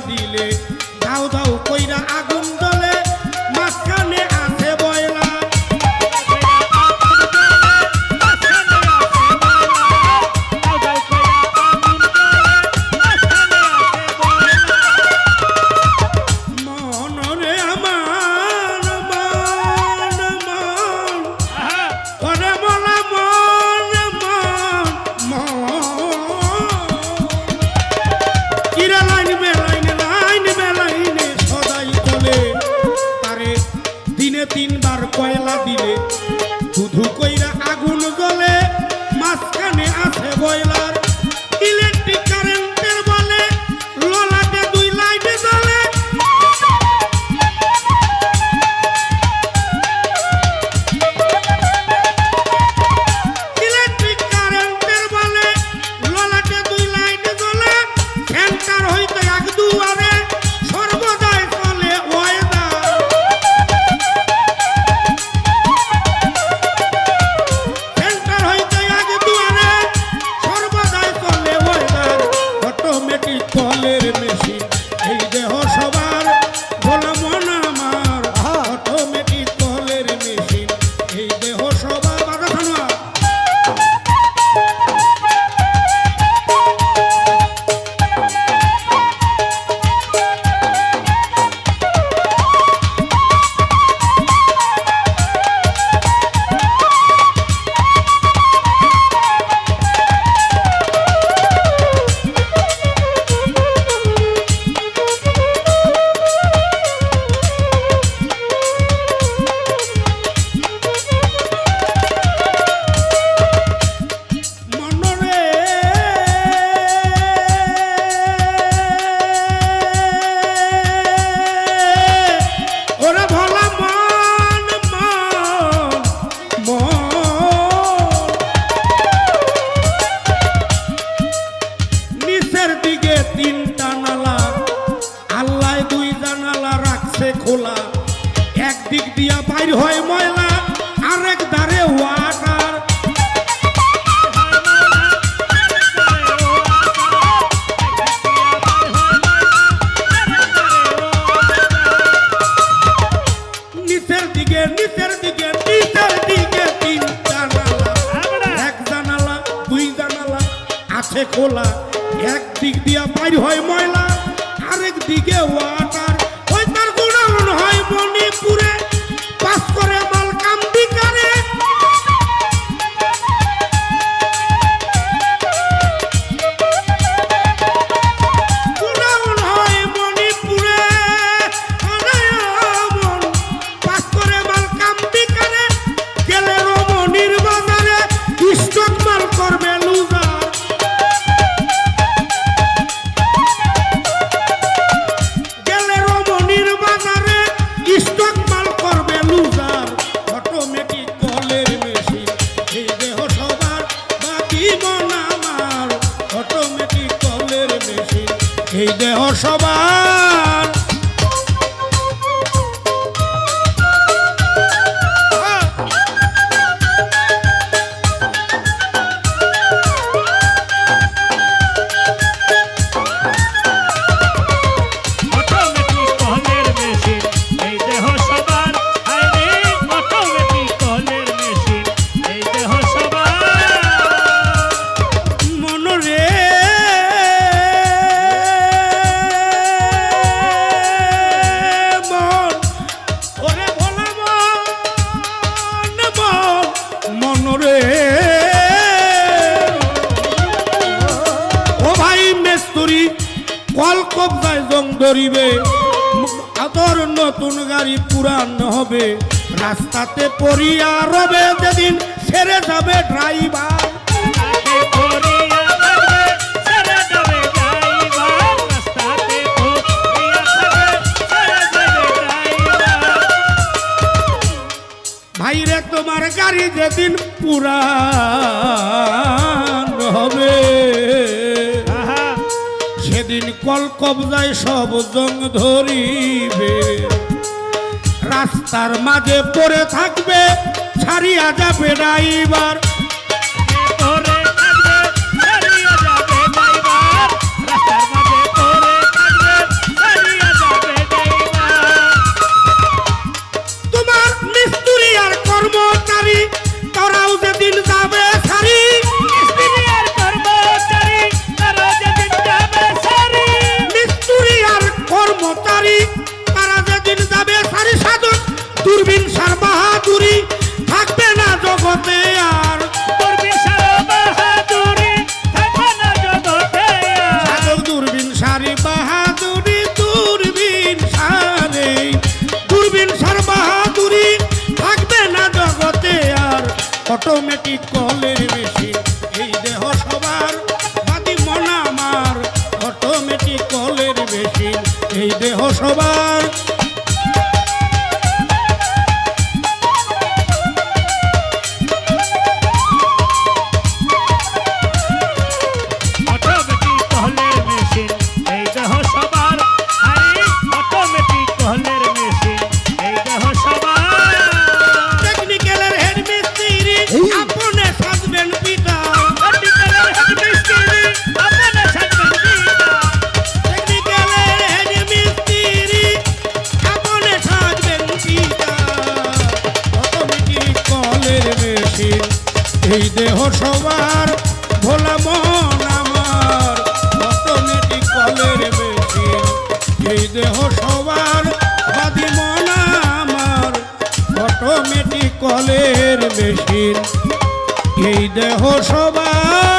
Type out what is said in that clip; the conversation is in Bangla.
দিলে দাও দাও কইরা আগুন জ্বলে মাঝখানে আছে বয়লা মনরে আমার মন মন ওরে মোলা মন মন মন কিরা লাইন বেলাইনে সদাই চলে তারে দিনে 3 বার কয়লা দিলে ধুধু কইরা আগুন জ্বলে মাঝখানে আছে বয়লার ইলেকট্রিক কারেন্টের বলে ললাটে 2 লাইটে জ্বলে ইলেকট্রিক কারেন্টের বলে ললাটে 2 লাইটে জ্বলে ফ্যানটার হইতে এক দুয়ারে সর্বদাই চলে ওয়েদার ফ্যানটার হইতে এক দুয়ারে সর্বদাই চলে ওয়েদার অটোমেটিক কলের মেশিন এই দেহ সবার ভোলা মন আমার অটোমেটিক কলের মেশিন এই দেহ সবার বাধা থানোয়া মনরে ওরে ভোলা মন মন মন নিচের দিকে 3টা নালা আল্লাহ 2 জানালা রাখছে খোলা একদিক দিয়া বাইর হয় ময়লা আরেক ধারে ওয়াটার নিচের দিকে 3টা নালা এক জানালা 2 জানালা আছে খোলা একদিক দিয়া বাইর হয় ময়লা আরেক দিকে ওয়াটার ওই তার গুণাগুণ হয় মণিপুরে পাস করে মাল কান্দিকারে গুণাগুণ হয় মণিপুরে অনায়ামন পাস করে মাল কান্দিকারে গেলে রমণীর বাজারে স্টক মাল করবে লুজার গেলে রমণীর বাজারে স্টক মাল করবে লুজার অটোমেটিক কলের মেশিন এই দেহ সবার বাকি মন আমার অটোমেটিক কলের মেশিন এই দেহ সবার অটোমেটিক কলের মেশিন এই দেহ সবার আরে অটোমেটিক কলের মেশিন এই দেহ সবার মনরে মন ওরে ভোলা মন মন মনরে ও ভাই মেস্তুরি কল কবজায় জং ধরিবে আদর নতুন গাড়ি পুরান হবে রাস্তাতে পড়িয়া রবে যেদিন ছেড়ে যাবে ড্রাইভার রাস্তাতে পড়িয়া থাকবে ছেড়ে যাবে ড্রাইভার রাস্তাতে পড়িয়া থাকবে ছেড়ে যাবে ড্রাইভার ভাইরে তোমার গাড়ি যেদিন পুরান হবে আহা সেদিন কল কবজায় সব জং ধরিবে রাস্তার মাঝে পড়ে থাকবে ছাড়িয়া যাবে ড্রাইভার পড়ে থাকবে ছাড়িয়া যাবে ড্রাইভার রাস্তার মাঝে পড়ে থাকবে অটোমেটিক কলের মেশিন এই দেহ সবার বাদি মন আমার অটোমেটিক কলের মেশিন এই দেহ সবার অটোমেটিক কলের মেশিন এই দেহ সবার আরে অটোমেটিক কলের মেশিন এই দেহ সবার টেকনিক্যালের হেড মিস্ত্রি আপনে সাজবেন পিতা টেকনিক্যালের হেড মিস্ত্রি আপনে সাজবেন পিতা টেকনিক্যালের হেড মিস্ত্রি আপনে সাজবেন পিতা অটোমেটিক কলের মেশিন এই দেহ সবার ভোলা মন আমার অটোমেটিক কলের মেশিন এই দেহ সবার বাদি মন আমার অটোমেটিক কলের মেশিন এই দেহ সবার